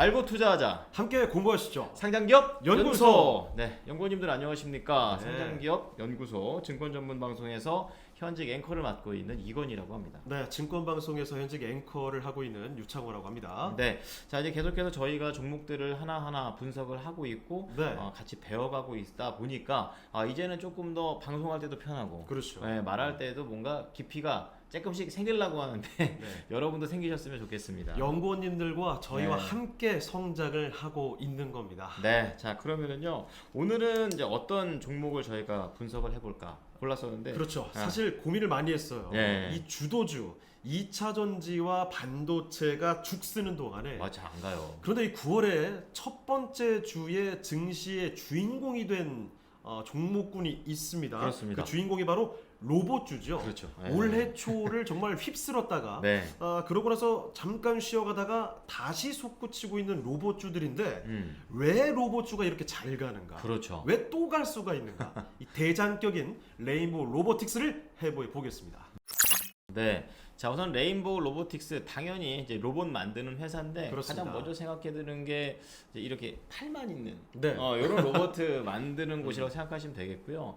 알고 투자하자. 함께 공부하시죠. 상장기업 연구소. 네, 연구원님들 안녕하십니까? 네. 상장기업 연구소 증권 전문 방송에서 현직 앵커를 맡고 있는 이건희라고 합니다. 네, 증권방송에서 현직 앵커를 하고 있는 유창호라고 합니다. 네, 자 이제 계속해서 저희가 종목들을 하나하나 분석을 하고 있고 네. 같이 배워가고 있다 보니까 이제는 조금 더 방송할 때도 편하고 그렇죠. 네, 말할 때도 뭔가 깊이가 조금씩 생기려고 하는데 네. 여러분도 생기셨으면 좋겠습니다. 연구원님들과 저희와 네. 함께 성장을 하고 있는 겁니다. 네, 자 그러면은요 오늘은 이제 어떤 종목을 저희가 분석을 해볼까 골랐었는데 그렇죠. 사실 고민을 많이 했어요. 네. 이 주도주 2차 전지와 반도체가 죽쓰는 동안에 잘 안 가요. 그런데 이 9월에 첫 번째 주의 증시의 주인공이 된 종목군이 있습니다. 그렇습니다. 그 주인공이 바로 로봇주죠. 그렇죠. 올해 초를 정말 휩쓸었다가 네. 그러고 나서 잠깐 쉬어가다가 다시 솟구치고 있는 로봇주들인데 왜 로봇주가 이렇게 잘 가는가? 그렇죠. 왜 또 갈 수가 있는가? 이 대장격인 레인보우 로보틱스를 해보여 보겠습니다. 네. 자 우선 레인보우 로보틱스 당연히 이제 로봇 만드는 회사인데 그렇습니다. 가장 먼저 생각해 드는 게 이제 이렇게 팔만 있는 네. 이런 로봇 만드는 곳이라고 생각하시면 되겠고요.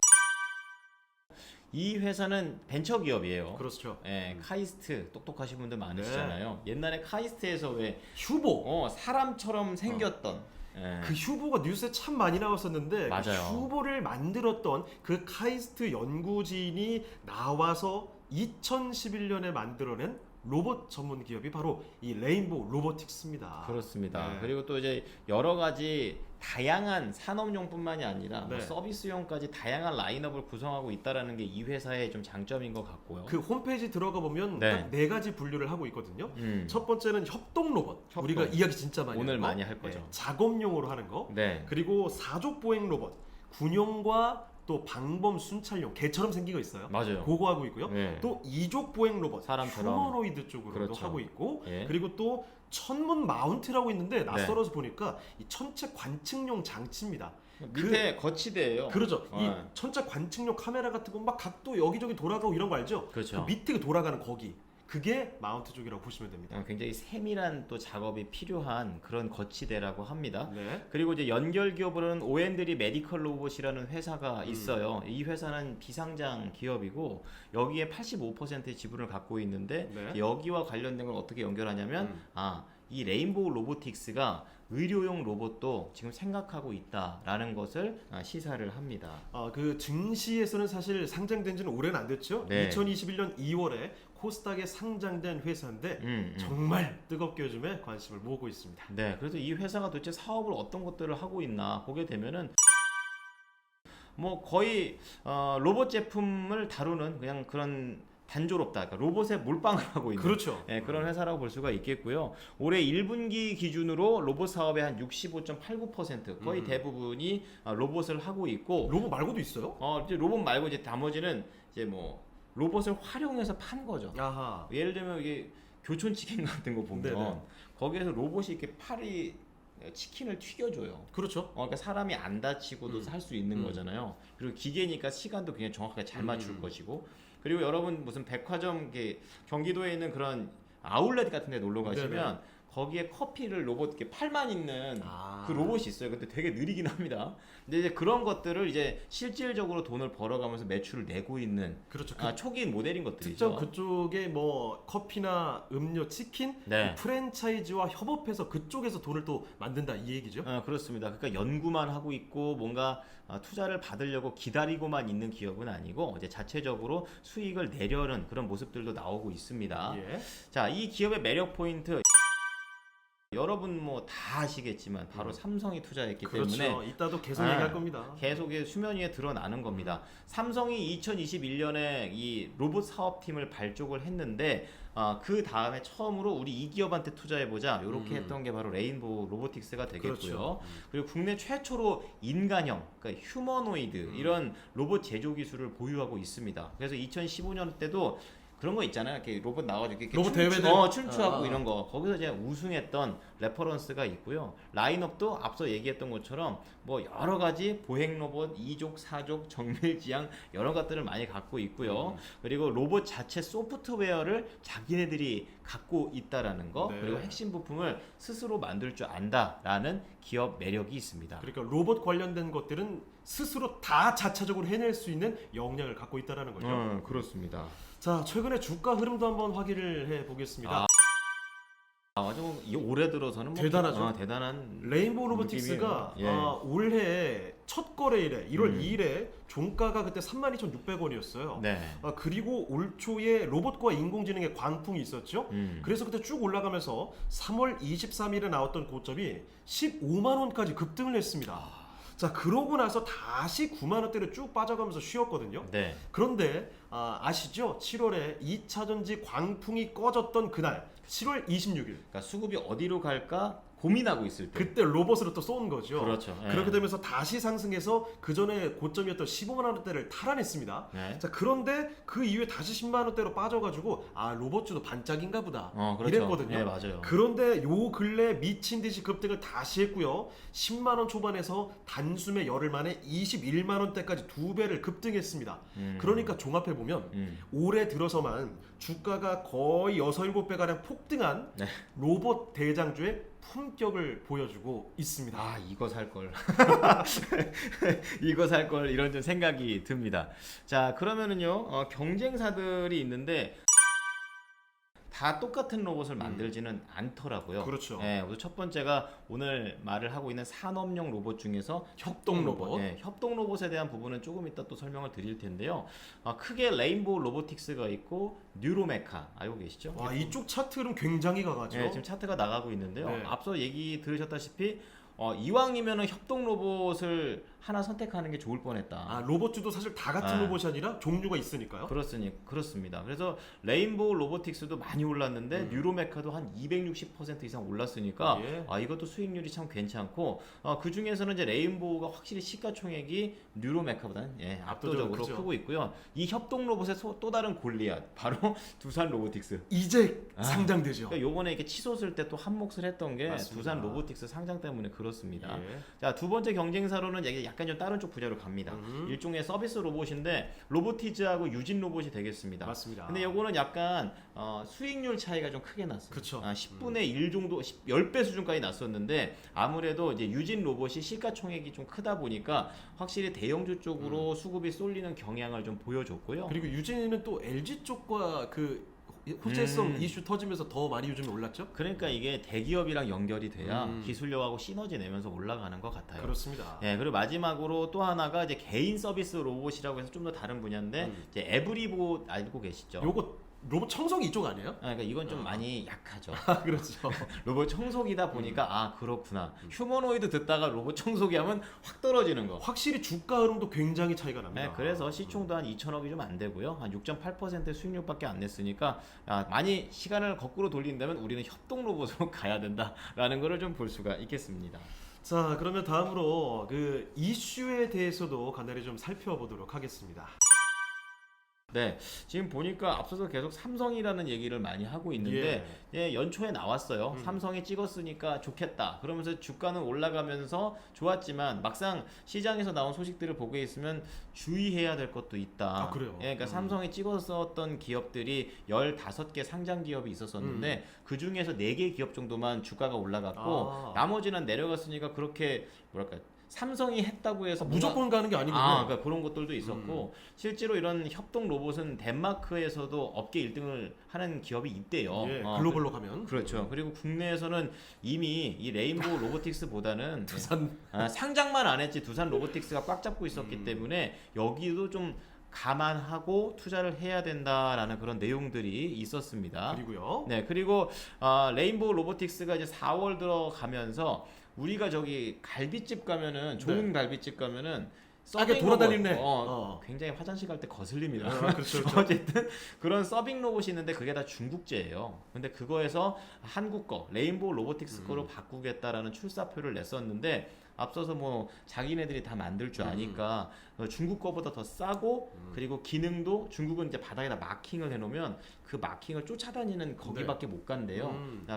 이 회사는 벤처 기업이에요. 그렇죠. 예, 카이스트 똑똑하신 분들 많으시잖아요. 옛날에 카이스트에서 왜 휴보. 사람처럼 생겼던 예. 그 휴보가 뉴스에 참 많이 나왔었는데 맞아요. 그 휴보를 만들었던 그 카이스트 연구진이 나와서 2011년에 만들어낸 로봇 전문 기업이 바로 이 레인보우 로보틱스입니다. 그렇습니다. 네. 그리고 또 이제 여러 가지 다양한 산업용뿐만이 아니라 뭐 네. 서비스용까지 다양한 라인업을 구성하고 있다라는 게 이 회사의 좀 장점인 것 같고요. 그 홈페이지 들어가 보면 네. 딱 네 가지 분류를 하고 있거든요. 음. 첫 번째는 협동 로봇. 협동. 우리가 이야기 진짜 많이 오늘 하는 거. 많이 할 거죠. 작업용으로 하는 거. 네. 그리고 사족 보행 로봇. 군용과 또 방범 순찰용 개처럼 생긴 거 있어요. 맞아요. 그거 하고 있고요. 네. 또 이족 보행 로봇 사람처럼. 휴머노이드 쪽으로도 그렇죠. 하고 있고 예. 그리고 또 천문 마운트라고 있는데 낯설어서 보니까 이 천체 관측용 장치입니다. 밑에 거치대예요. 그러죠. 이 네. 천체 관측용 카메라 같은 거 막 각도 여기저기 돌아가고 이런 거 알죠? 그렇죠. 그 밑에 돌아가는 거기 그게 마운트 쪽이라고 보시면 됩니다. 굉장히 세밀한 또 작업이 필요한 그런 거치대라고 합니다. 네. 그리고 이제 연결 기업으로는 오앤드리 메디컬 로봇이라는 회사가 있어요. 이 회사는 비상장 기업이고 여기에 85%의 지분을 갖고 있는데 네. 여기와 관련된 걸 어떻게 연결하냐면 이 레인보우 로보틱스가 의료용 로봇도 지금 생각하고 있다라는 것을 시사를 합니다. 그 증시에서는 사실 상장된 지는 오래는 안 됐죠. 네. 2021년 2월에 코스닥에 상장된 회사인데 정말 뜨겁게 요즘에 관심을 모으고 있습니다. 네, 그래서 이 회사가 도대체 사업을 어떤 것들을 하고 있나 보게 되면은 뭐 거의 로봇 제품을 다루는 그냥 그런 단조롭다. 그러니까 로봇에 몰빵을 하고 있는 그렇죠. 그런 회사라고 볼 수가 있겠고요. 올해 1분기 기준으로 로봇 사업의 한 65.89% 거의 대부분이 로봇을 하고 있고 로봇 말고도 있어요? 이제 로봇 말고 이제 나머지는 이제 뭐 로봇을 활용해서 판 거죠. 아하. 예를 들면 이게 교촌 치킨 같은 거 보면 네네. 거기에서 로봇이 이렇게 팔이 치킨을 튀겨줘요. 그렇죠. 그러니까 사람이 안 다치고도 할 수 있는 거잖아요. 그리고 기계니까 시간도 굉장히 정확하게 잘 맞출 것이고 그리고 여러분 무슨 백화점 경기도에 있는 그런 아울렛 같은 데 놀러 가시면 네네. 거기에 커피를 로봇 이렇게 팔만 있는 아. 그 로봇이 있어요. 근데 되게 느리긴 합니다. 근데 이제 그런 것들을 이제 실질적으로 돈을 벌어가면서 매출을 내고 있는 그렇죠. 초기 모델인 것들이죠. 특정 그쪽에 뭐 커피나 음료, 치킨 네. 그 프랜차이즈와 협업해서 그쪽에서 돈을 또 만든다 이 얘기죠. 그렇습니다. 그러니까 연구만 하고 있고 뭔가 투자를 받으려고 기다리고만 있는 기업은 아니고 이제 자체적으로 수익을 내려는 그런 모습들도 나오고 있습니다. 예. 자, 이 기업의 매력 포인트 여러분 뭐 다 아시겠지만 바로 삼성이 투자했기 그렇죠. 때문에 이따도 계속 얘기할 겁니다. 계속 수면 위에 드러나는 겁니다. 삼성이 2021년에 이 로봇 사업팀을 발족을 했는데 그 다음에 처음으로 우리 이 기업한테 투자해보자 이렇게 했던 게 바로 레인보우 로보틱스가 되겠고요. 그렇죠. 그리고 국내 최초로 인간형, 그러니까 휴머노이드 이런 로봇 제조 기술을 보유하고 있습니다. 그래서 2015년 때도 그런 거 있잖아요. 이렇게 로봇 나와가지고 이렇게 로봇 대회들? 춘추하고 이런 거 거기서 이제 우승했던 레퍼런스가 있고요. 라인업도 앞서 얘기했던 것처럼 뭐 여러 가지 보행 로봇 2족, 4족, 정밀지향 여러 것들을 많이 갖고 있고요. 그리고 로봇 자체 소프트웨어를 자기네들이 갖고 있다라는 거 네. 그리고 핵심 부품을 스스로 만들 줄 안다라는 기업 매력이 있습니다. 그러니까 로봇 관련된 것들은 스스로 다 자체적으로 해낼 수 있는 역량을 갖고 있다라는 거죠. 그렇습니다. 자, 최근에 주가 흐름도 한번 확인을 해 보겠습니다. 아주 올해 들어서는 뭐 대단하죠. 대단한 레인보우 로보틱스가 느낌이에요. 예. 올해 첫 거래일에 1월 2일에 종가가 그때 32,600원이었어요. 네. 그리고 올 초에 로봇과 인공지능의 광풍이 있었죠. 그래서 그때 쭉 올라가면서 3월 23일에 나왔던 고점이 15만 원까지 급등을 했습니다. 자, 그러고 나서 다시 9만 원대로 쭉 빠져가면서 쉬었거든요. 네. 그런데 아시죠? 7월에 2차 전지 광풍이 꺼졌던 그날 7월 26일 그러니까 수급이 어디로 갈까 고민하고 있을 때. 그때 로봇으로 또 쏜 거죠. 그렇죠. 예. 그렇게 되면서 다시 상승해서 그 전에 고점이었던 15만 원대를 탈환했습니다. 네. 자, 그런데 그 이후에 다시 10만 원대로 빠져가지고 로봇주도 반짝인가 보다 그렇죠. 이랬거든요. 네, 맞아요. 그런데 요 근래 미친 듯이 급등을 다시 했고요. 10만 원 초반에서 단숨에 열흘 만에 21만 원대까지 2배를 급등했습니다. 그러니까 종합해 보면 올해 들어서만 주가가 거의 6, 7배 가량 폭등한 네. 로봇 대장주의 품격을 보여주고 있습니다. 이거 살 걸. 이거 살 걸 이런 좀 생각이 듭니다. 자, 그러면은요. 경쟁사들이 있는데 다 똑같은 로봇을 만들지는 않더라고요. 그렇죠. 예, 우선 첫 번째가 오늘 말을 하고 있는 산업용 로봇 중에서 협동 로봇. 예, 협동 로봇에 대한 부분은 조금 이따 또 설명을 드릴 텐데요. 크게 레인보우 로보틱스가 있고 뉴로메카 알고 계시죠? 와, 이쪽 차트 흐름 굉장히 강하죠. 네, 지금 차트가 나가고 있는데요. 네. 앞서 얘기 들으셨다시피 이왕이면은 협동 로봇을 하나 선택하는 게 좋을 뻔했다. 로봇주도 사실 다 같은 아. 로봇이 아니라 종류가 있으니까요. 그렇습니다. 그래서 레인보우 로보틱스도 많이 올랐는데 뉴로메카도 한 260% 이상 올랐으니까 예. 이것도 수익률이 참 괜찮고 그 중에서는 이제 레인보우가 확실히 시가총액이 뉴로메카보다는 압도적으로 크죠. 크고 있고요. 이 협동 로봇의 또 다른 골리앗 바로 두산 로보틱스. 이제 상장되죠. 그러니까 요번에 이렇게 치솟을 때 또 한몫을 했던 게 맞습니다. 두산 로보틱스 상장 때문에 그렇습니다. 예. 자, 두 번째 경쟁사로는 약간 좀 다른 쪽 분야로 갑니다. 일종의 서비스 로봇인데 로보티즈하고 유진 로봇이 되겠습니다. 맞습니다. 근데 요거는 약간 수익률 차이가 좀 크게 났어요. 그쵸. 10분의 1 정도, 10배 수준까지 났었는데 아무래도 이제 유진 로봇이 시가총액이 좀 크다 보니까 확실히 대형주 쪽으로 수급이 쏠리는 경향을 좀 보여줬고요. 그리고 유진이는 또 LG 쪽과 그 호재성 이슈 터지면서 더 많이 요즘에 올랐죠? 그러니까 이게 대기업이랑 연결이 돼야 음. 기술력하고 시너지 내면서 올라가는 것 같아요. 그렇습니다. 예, 그리고 마지막으로 또 하나가 이제 개인 서비스 로봇이라고 해서 좀 더 다른 분야인데 이제 에브리봇 알고 계시죠? 요거 로봇 청소기 이쪽 아니에요? 그러니까 이건 좀 많이 약하죠. 그렇죠. 로봇 청소기다 보니까 그렇구나. 휴머노이드 듣다가 로봇 청소기 하면 확 떨어지는 거. 확실히 주가 흐름도 굉장히 차이가 납니다. 네, 그래서 시총도 한 2천억이 좀 안 되고요. 한 6.8% 수익률밖에 안 냈으니까 많이 시간을 거꾸로 돌린다면 우리는 협동 로봇으로 가야 된다라는 거를 좀 볼 수가 있겠습니다. 자, 그러면 다음으로 그 이슈에 대해서도 간단히 좀 살펴보도록 하겠습니다. 네, 지금 보니까 앞서서 계속 삼성이라는 얘기를 많이 하고 있는데 연초에 나왔어요. 삼성이 찍었으니까 좋겠다. 그러면서 주가는 올라가면서 좋았지만 막상 시장에서 나온 소식들을 보고 있으면 주의해야 될 것도 있다. 그래요? 그러니까 삼성이 찍었었던 기업들이 15개 상장 기업이 있었었는데 그 중에서 4개 기업 정도만 주가가 올라갔고 나머지는 내려갔으니까 그렇게 뭐랄까 삼성이 했다고 해서 무조건 가는 게 아니군요. 그러니까 그런 것들도 있었고 실제로 이런 협동 로봇은 덴마크에서도 업계 1등을 하는 기업이 있대요. 예, 글로벌로 가면. 그렇죠. 그리고 국내에서는 이미 이 레인보우 로보틱스보다는 두산 상장만 안 했지 두산 로보틱스가 꽉 잡고 있었기 때문에 여기도 좀 감안하고 투자를 해야 된다라는 그런 내용들이 있었습니다. 그리고요. 네, 그리고 레인보우 로보틱스가 이제 4월 들어가면서 우리가 저기 갈비집 가면은 좋은 갈비집 가면은 싸게 돌아다니네. 굉장히 화장실 갈 때 거슬립니다. 그렇죠. 어쨌든 그런 서빙 로봇이 있는데 그게 다 중국제예요. 근데 그거에서 한국 거 레인보우 로보틱스 거로 바꾸겠다라는 출사표를 냈었는데 앞서서 뭐 자기네들이 다 만들 줄 아니까 중국 거보다 더 싸고 그리고 기능도 중국은 이제 바닥에다 마킹을 해놓으면 그 마킹을 쫓아다니는 거기밖에 못 간대요.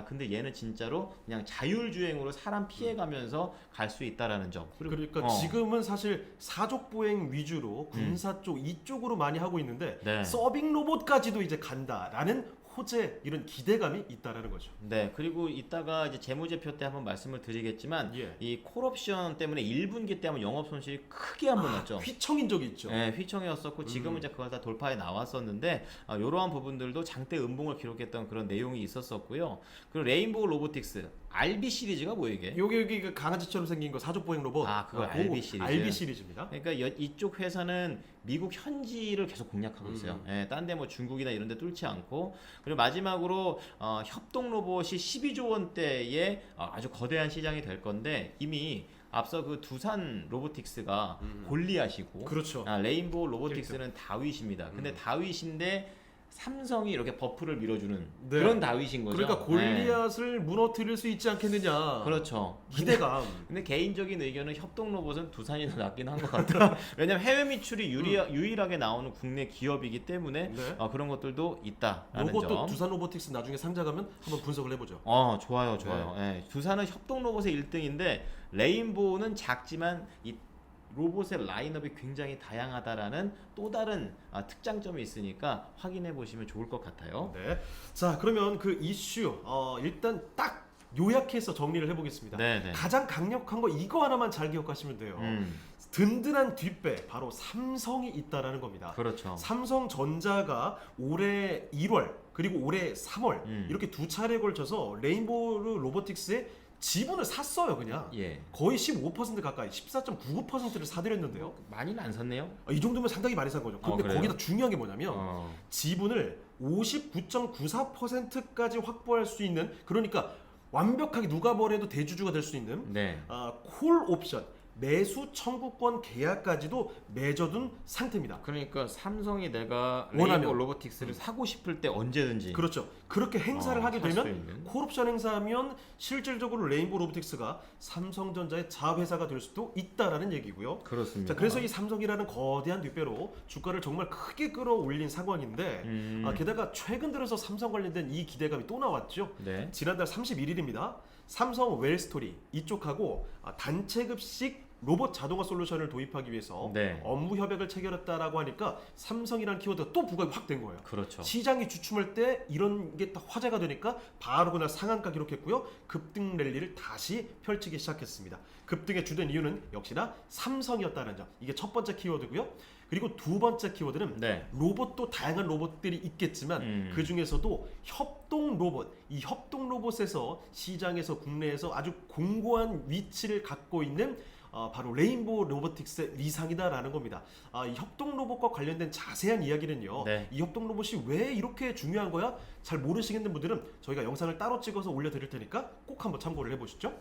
근데 얘는 진짜로 그냥 자율주행으로 사람 피해가면서 갈 수 있다라는 점. 그러니까 지금은 사실 사족보행 위주로 군사 쪽 이쪽으로 많이 하고 있는데 네. 서빙 로봇까지도 이제 간다라는 호재 이런 기대감이 있다라는 거죠. 네, 그리고 이따가 이제 재무제표 때 한번 말씀을 드리겠지만 예. 이 콜옵션 때문에 1분기 때 한번 영업 손실이 크게 한번 났죠. 휘청인 적이 있죠. 네, 휘청이었었고 지금은 이제 그걸 다 돌파해 나왔었는데 이러한 부분들도 장대 음봉을 기록했던 그런 내용이 있었었고요. 그리고 레인보우 로보틱스 RB 시리즈가 뭐예요 이게? 여기 그 강아지처럼 생긴 거 사족보행 로봇. 그거 RB 시리즈. RB 시리즈입니다. 그러니까 이쪽 회사는 미국 현지를 계속 공략하고 있어요. 딴 데 뭐 중국이나 이런 데 뚫지 않고. 그리고 마지막으로 협동 로봇이 12조 원대의 아주 거대한 시장이 될 건데 이미 앞서 그 두산 로보틱스가 골리앗이고 그렇죠. 레인보우 로보틱스는 다윗입니다. 근데 다윗인데 삼성이 이렇게 버프를 밀어주는 네. 그런 다윗인 거죠. 그러니까 골리앗을 무너뜨릴 수 있지 않겠느냐. 네. 그렇죠. 기대감. 근데 개인적인 의견은 협동 로봇은 두산이 더 낫긴 한 것 같다. 왜냐면 해외 미출이 유일하게 나오는 국내 기업이기 때문에 네. 그런 것들도 있다라는 로봇도 점. 두산 로보틱스 나중에 상장 가면 한번 분석을 해보죠. 좋아요. 예, 두산은 협동 로봇의 1등인데 레인보우는 작지만 이 로봇의 라인업이 굉장히 다양하다라는 또 다른 특장점이 있으니까 확인해 보시면 좋을 것 같아요. 네. 자, 그러면 그 이슈 일단 딱 요약해서 정리를 해보겠습니다. 네네. 가장 강력한 거 이거 하나만 잘 기억하시면 돼요. 든든한 뒷배 바로 삼성이 있다라는 겁니다. 그렇죠. 삼성전자가 올해 1월 그리고 올해 3월 이렇게 두 차례 걸쳐서 레인보우 로보틱스의 지분을 샀어요, 그냥. 예. 거의 15% 가까이 14.99%를 사들였는데요. 많이는 안 샀네요. 이 정도면 상당히 많이 산 거죠. 근데 그래요? 거기다 중요한 게 뭐냐면 어. 지분을 59.94%까지 확보할 수 있는, 그러니까 완벽하게 누가 뭐래도 대주주가 될 수 있는 네. 콜 옵션, 매수 청구권 계약까지도 맺어둔 상태입니다. 그러니까 삼성이 내가 원하면. 레인보우 로보틱스를 사고 싶을 때 언제든지 그렇죠. 그렇게 행사를 하게 살수 되면 있는. 콜옵션 행사하면 실질적으로 레인보우 로보틱스가 삼성전자의 자회사가 될 수도 있다라는 얘기고요. 그렇습니다. 자, 그래서 이 삼성이라는 거대한 뒷배로 주가를 정말 크게 끌어올린 상황인데 게다가 최근 들어서 삼성 관련된 이 기대감이 또 나왔죠. 네. 지난달 31일입니다. 삼성 웰스토리 이쪽하고 단체급식 로봇 자동화 솔루션을 도입하기 위해서 네. 업무 협약을 체결했다라고 하니까 삼성이라는 키워드가 또 부각이 확 된 거예요. 그렇죠. 시장이 주춤할 때 이런 게 딱 화제가 되니까 바로 그날 상한가 기록했고요. 급등 랠리를 다시 펼치기 시작했습니다. 급등의 주된 이유는 역시나 삼성이었다는 점. 이게 첫 번째 키워드고요. 그리고 두 번째 키워드는 네. 로봇도 다양한 로봇들이 있겠지만 그 중에서도 협동 로봇, 이 협동 로봇에서 시장에서 국내에서 아주 공고한 위치를 갖고 있는 바로 레인보우 로보틱스의 위상이다라는 겁니다. 이 협동 로봇과 관련된 자세한 이야기는요. 네. 이 협동 로봇이 왜 이렇게 중요한 거야? 잘 모르시겠는 분들은 저희가 영상을 따로 찍어서 올려드릴 테니까 꼭 한번 참고를 해보시죠.